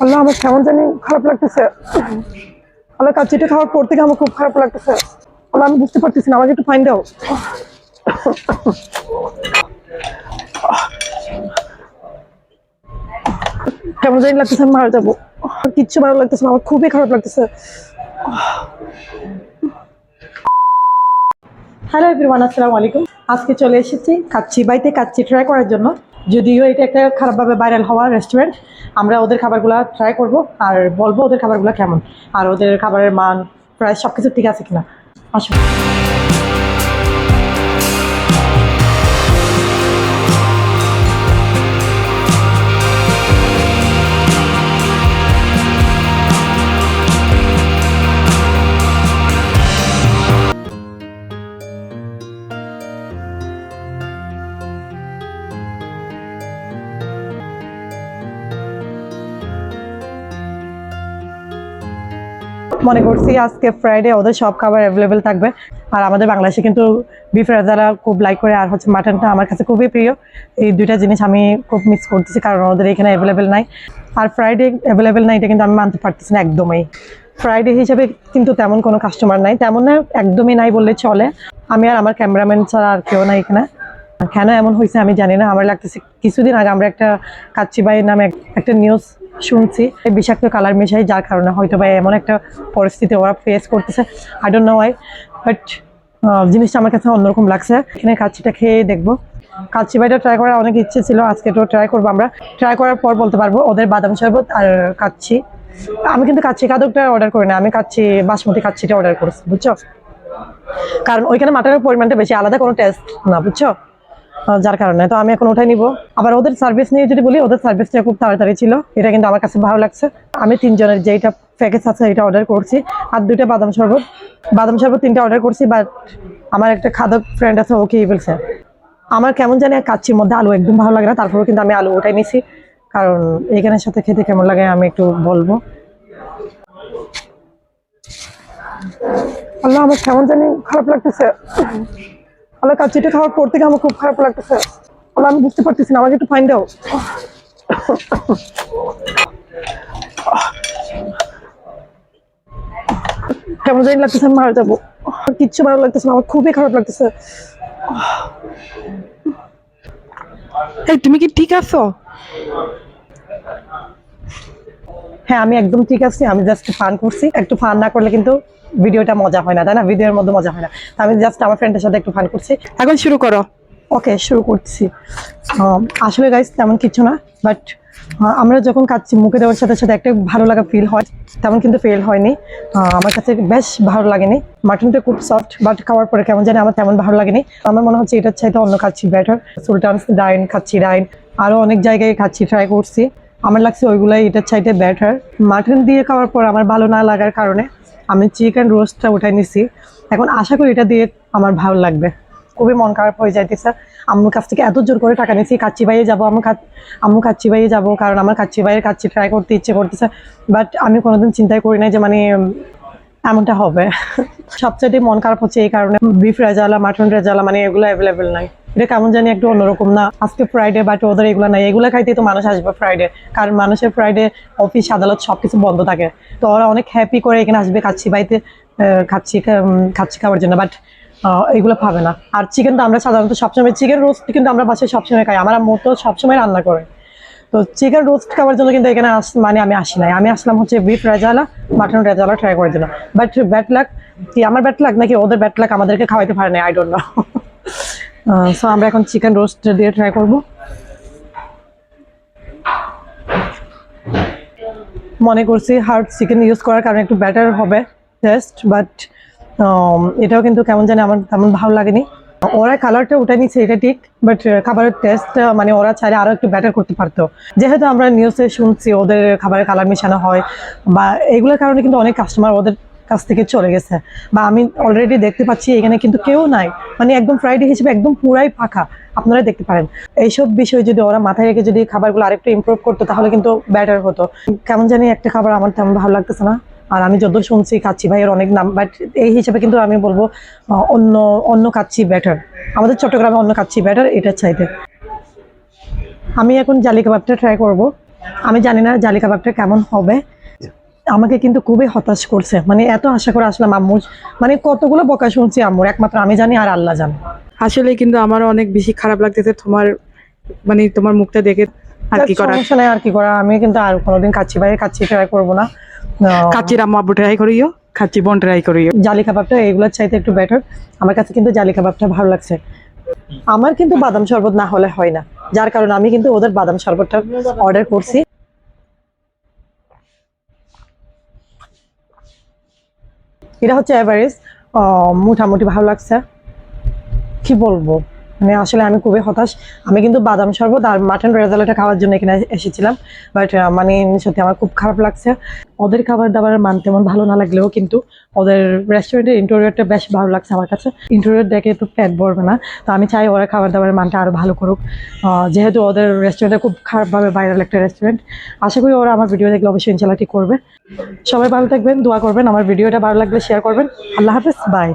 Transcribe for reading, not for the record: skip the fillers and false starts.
আল্লাহ, আমার কেমন জানি খারাপ লাগতেছে। আল্লাহ, কাচ্চিটা খাওয়ার পর থেকে আমার খুব খারাপ লাগতেছে। আল্লাহ, আমি বুঝতে পারতেছি না, আমাকে একটু ফাইন দাও। কেমন জানি লাগতেছে, আমি মারা যাবো। কিচ্ছু ভালো লাগতেছে না, আমার খুবই খারাপ লাগতেছে। হ্যালো এভরিওয়ান, আসসালামু আলাইকুম। আজকে চলে এসেছি কাচ্চি বাইতে কাচ্চি ট্রাই করার জন্য। যদিও এটা একটা খারাপভাবে ভাইরাল হওয়া রেস্টুরেন্ট, আমরা ওদের খাবারগুলো ট্রাই করব আর বলবো ওদের খাবারগুলো কেমন, আর ওদের খাবারের মান প্রায় সব কিছু ঠিক আছে কিনা। আসুন। মনে করছি আজকে ফ্রাইডে ওদের সব খাবার অ্যাভেলেবেল থাকবে। আর আমাদের বাংলাদেশে কিন্তু বিফ রেজালা খুব লাইক করে, আর হচ্ছে মাটনটা আমার কাছে খুবই প্রিয়। এই দুইটা জিনিস আমি খুব মিস করতেছি, কারণ ওদের এখানে অ্যাভেলেবেল নাই। আর ফ্রাইডে অ্যাভেলেবেল নাই এটা কিন্তু আমি মানতে পারতেছি না একদমই। ফ্রাইডে হিসেবে কিন্তু তেমন কোনো কাস্টমার নাই, তেমন না, একদমই নাই বললে চলে। আমি আর আমার ক্যামেরাম্যান ছাড়া আর কেউ নাই এখানে। কেন এমন হয়েছে আমি জানি না। আমার লাগতেছে কিছুদিন আগে আমরা একটা কাচ্চি বাই নামে একটা নিউজ শুনছি, বিষাক্ত কালার মেশাই, যার কারণে হয়তো বা এমন একটা পরিস্থিতি ওরা ফেস করতেছে। I don't know Y, but জিনিসটা আমার কাছে অন্যরকম লাগছে। এখানে কাচ্চিটা খেয়ে দেখবো। কাচ্চি বাইটা ট্রাই করার অনেক ইচ্ছে ছিল, আজকে তো ট্রাই করবো। আমরা ট্রাই করার পর বলতে পারবো ওদের বাদাম শরবত আর কাচ্চি। আমি কিন্তু কাচ্চি কাদকটা অর্ডার করি না, আমি কাচ্চি বাসমতি কাচ্চিটা অর্ডার করছি, বুঝছো? কারণ ওইখানে মাটনের পরিমাণটা বেশি, আলাদা কোনো টেস্ট না, বুঝছো? যার কারণে তো আমি এখন ওঠাই নিব। আবার ওদের সার্ভিস নিয়ে যদি বলি, ওদের সার্ভিসটা খুব তাড়াতাড়ি ছিল, এটা কিন্তু আমার কাছে ভালো লাগছে। আমি 3 জনের যেটা প্যাকেজ আছে এটা অর্ডার করছি, আর 2টা বাদাম শরবত 3টা অর্ডার করছি। বাট আমার একটা খাদক ফ্রেন্ড আছে, ও কি বলছে, আমার কেমন জানি কাচ্চির মধ্যে আলু একদম ভালো লাগে না। তারপরেও কিন্তু আমি আলু ওঠাই নিছি, কারণ এখানের সাথে খেতে কেমন লাগে আমি একটু বলবো। আল্লাহ, আমার কেমন জানি খারাপ লাগতেছে। আল্লাহ, কাচ্চিটা খাওয়ার পর থেকে আমার খুব খারাপ লাগতেছে। আল্লাহ, আমি বুঝতে পারতেছি না, আমাকে একটু ফাইন দাও। কেমন জানি লাগতেছে, আমি মারা যাবো। কিচ্ছু ভালো লাগতেছে না, আমার খুবই খারাপ লাগতেছে। এই, তুমি কি ঠিক আছো? হ্যাঁ, আমি একদম ঠিক আছি। আমি জাস্ট ফান করছি, একটু ফান না করলে কিন্তু ভিডিওটা মজা হয় না, তাই না? ভিডিওর মধ্যে মজা হয় না। আমি জাস্ট আমার ফ্রেন্ডের সাথে একটু ফান করছি। এখন শুরু করো। ওকে, শুরু করছি। আসলে গাইস তেমন কিছু না, বাট আমরা যখন কাচ্চি মুখে দেওয়ার সাথে সাথে একটা ভালো লাগা ফিল হয়, তেমন কিন্তু ফিল হয়নি। আমার কাছে বেশ ভালো লাগেনি। মাটনটা খুব সফট, বাট খাওয়ার পরে কেমন জানি আমার তেমন ভালো লাগেনি। আমার মনে হচ্ছে এটার চাইতে অন্য কাচ্চি বেটার। সুলতানস ডাইন, কাচ্চি ডাইন, আরও অনেক জায়গায় কাচ্চি ট্রাই করছি, আমার লাগছে ওইগুলাই এটার চাইতে বেটার। মাটন দিয়ে খাওয়ার পর আমার ভালো না লাগার কারণে আমি চিকেন রোস্টটা উঠাই নিছি। এখন আশা করি এটা দিয়ে আমার ভালো লাগবে। খুবই মন খারাপ হয়ে যাইতেছে। আম্মুর কাছ থেকে এত জোর করে টাকা নিয়েছি, কাচ্চি বাইয়ে যাবো, আম্মু কাচ্চি বাইয়ে যাবো, কারণ আমার কাচ্চি বাইয়ের কাচ্চি ট্রাই করতে ইচ্ছে করতেছে। বাট আমি কোনোদিন চিন্তাই করি নাই যে মানে এমনটা হবে। সবচেয়ে মন খারাপ হচ্ছে এই কারণে, বিফ রেজালা, মাটন রেজালা মানে এগুলো অ্যাভেলেবেল নাই। এটা কেমন জানি একটু অন্যরকম না। আজকে ফ্রাইডে, বাট ওদের এগুলো নাই। এগুলো খাইতেই তো মানুষ আসবে ফ্রাইডে, কারণ মানুষের ফ্রাইডে অফিস আদালত সবকিছু বন্ধ থাকে। তো ওরা অনেক হ্যাপি করে এখানে আসবে কাচ্চি বাইতে, খাচ্ছি খাওয়ার জন্য। বাট এগুলো পাবে না। আর চিকেন তো আমরা সাধারণত সবসময়, চিকেন রোস্ট কিন্তু আমরা বাসায় সবসময় খাই, আমার আম্মু তো সবসময় রান্না করে। তো চিকেন রোস্ট খাওয়ার জন্য কিন্তু এখানে মানে আমি আসি নাই, আমি আসলাম হচ্ছে beef rezala, mutton rezala try করার জন্য। বাট ব্যাড লাক, কি আমার ব্যাড লাক নাকি ওদের ব্যাড লাক আমাদেরকে খাওয়াইতে পারে না, আই ডোন্ট নো। সো আমরা এখন চিকেন রোস্ট দিয়ে ট্রাই করব। মনে করছি হার্ড চিকেন ইউজ করার কারণে একটু বেটার হবে টেস্ট, বাট এটাও কিন্তু কেমন জানি আমার তেমন ভালো লাগেনি। ওরা কালারটা উঠে নিচ্ছে এটা ঠিক, বাট খাবারের টেস্ট মানে ওরা চাইলে আরো একটু বেটার করতে পারতো। যেহেতু আমরা নিউজে শুনছি ওদের খাবারের কালার মেশানো হয়, বা এগুলোর কারণে কিন্তু অনেক কাস্টমার ওদের কাছ থেকে চলে গেছে, বা আমি অলরেডি দেখতে পাচ্ছি এখানে কিন্তু কেউ নাই। মানে একদম ফ্রাইডে হিসেবে একদম পুরাই ফাঁকা, আপনারা দেখতে পারেন। এইসব বিষয় যদি ওরা মাথায় রেখে যদি খাবারগুলো আরেকটু ইমপ্রুভ করতো তাহলে কিন্তু বেটার হতো। কেমন জানি একটা খাবার আমার তেমন ভালো লাগতেছে না। আর আমি যতদূর শুনছি কাচ্চি ভাইয়ের অনেক নাম, বাট এই হিসেবে কিন্তু আমি বলবো অন্য অন্য কাচ্চি বেটার। আমাদের চট্টগ্রামে অন্য কাচ্চি বেটার এটার চাইতে। আমি এখন জালি কাবাবটা ট্রাই করব। আমি জানি না জালি কাবাবটা কেমন হবে, আমাকে কিন্তু খুবই হতাশ করছে। মানে এত আশা করে আসলাম আম্মুর, মানে কতগুলো বকা শুনছি আম্মুর, একমাত্র আমি জানি আর আল্লাহ জানে। আসলে কিন্তু আমারও অনেক বেশি খারাপ লাগতেছে তোমার, মানে তোমার মুখটা দেখে। আর কি করার, সমস্যা নেই, আর কি করা, আমি কিন্তু আর কোনোদিন কাচ্চি বাইরে কাচ্চি ট্রাই করবো না। কাচ্চির আম্মু আব্বু ট্রাই করিও, খাচ্ছি বোন ট্রাই করিও। জালি কাবাবটা এগুলোর চাইতে একটু বেটার। আমার কাছে কিন্তু জালি কাবাবটা ভালো লাগছে। আমার কিন্তু বাদাম শরবত না হলে হয় না, যার কারণে আমি কিন্তু ওদের বাদাম শরবতটা অর্ডার করছি। এটা হচ্ছে এভারেজ, মোটামুটি ভালো লাগছে। কি বলবো, মানে আসলে আমি খুবই হতাশ। আমি কিন্তু বাদাম শরবত আর মাটন রেজালাটা খাওয়ার জন্য এখানে এসেছিলাম, বাট মানে সত্যি আমার খুব খারাপ লাগছে। ওদের খাবার দাবারের মান তেমন ভালো না লাগলেও কিন্তু ওদের রেস্টুরেন্টের ইন্টেরিয়রটা বেশ ভালো লাগছে আমার কাছে। ইন্টেরিয়র দেখে তো পেট ভরবে না, তো আমি চাই ওরা খাবার দাবারের মানটা আরও ভালো করুক। যেহেতু ওদের রেস্টুরেন্টটা খুব খারাপভাবে ভাইরাল একটা রেস্টুরেন্ট, আশা করি ওরা আমার ভিডিও দেখলে অবশ্যই ইনশাল্লাহ ঠিক করবে। সবাই ভালো থাকবেন, দোয়া করবেন, আমার ভিডিওটা ভালো লাগলে শেয়ার করবেন। আল্লাহ হাফেজ, বাই।